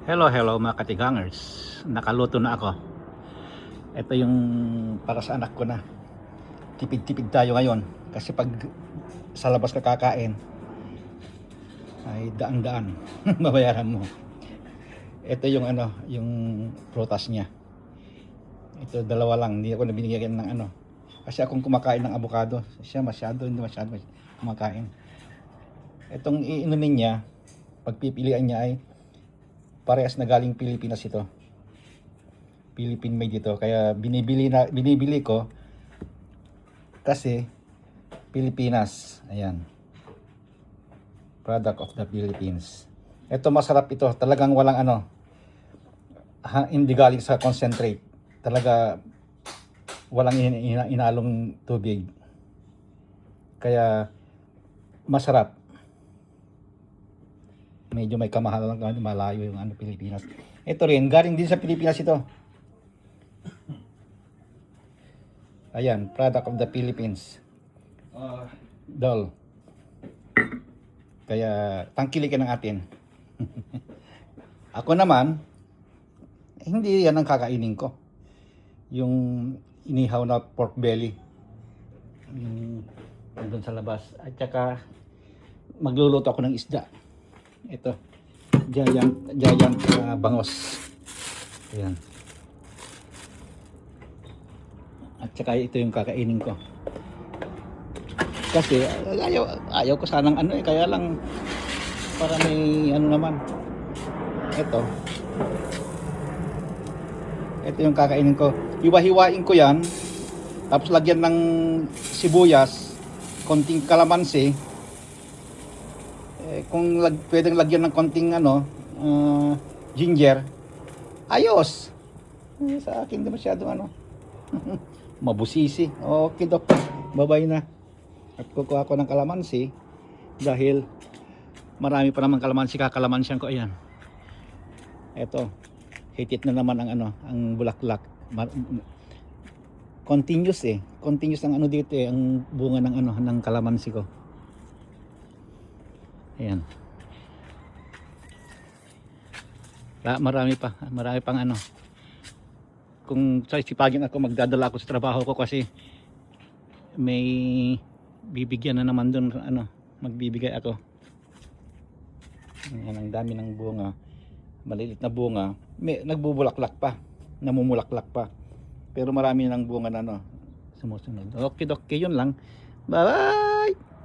Hello mga katigangers. Nakaluto na ako. Ito yung para sa anak ko na. Tipid-tipid tayo ngayon. Kasi pag sa labas ka kakain, ay daan-daan. Mabayaran mo. Ito yung yung prutas niya. Ito dalawa lang. Hindi ako nabinigyan ng Kasi akong kumakain ng avocado. Siya hindi masyado kumakain. Itong iinumin niya, pagpipilian niya ay parehas na galing Pilipinas ito. Philippine made ito. Kaya binibili ko kasi Pilipinas. Ayan. Product of the Philippines. Ito masarap ito. Talagang walang hindi galing sa concentrate. Talaga walang inalong tubig. Kaya masarap. Medyo may kamahalan lang, malayo yung Pilipinas. Ito rin, galing din sa Pilipinas ito. Ayan, product of the Philippines. Dol. Kaya tangkilikin ng atin. Ako naman, hindi yan ang kakainin ko. Yung inihaw na pork belly. Yung doon sa labas. At saka magluluto ako ng isda. Ito, giant bangos. Ayan. At saka ito yung kakainin ko. Kasi ayaw ko sanang kaya lang para may naman. Ito yung kakainin ko. Hiwa-hiwain ko yan. Tapos lagyan ng sibuyas, konting kalamansi. Kung pwedeng lagyan ng konting ginger, ayos. Sa akin hindi masyadong mabusisi. Okay dok, babay na. At kukuha ko ng kalamansi dahil marami pa naman kakalamansian ko. Ayan, eto, hitit na naman ang bulaklak. Continuous ang dito ang bunga ng kalamansi ko. Ayan. Marami pang Kung sipagin ako, magdadala ako sa trabaho ko kasi may bibigyan na naman doon, magbibigay ako. Ayan, ang dami ng bunga. Malilit na bunga. Nagbubulaklak pa. Namumulaklak pa. Pero marami ng bunga na sumusunod. Okay, yun lang. Bye-bye!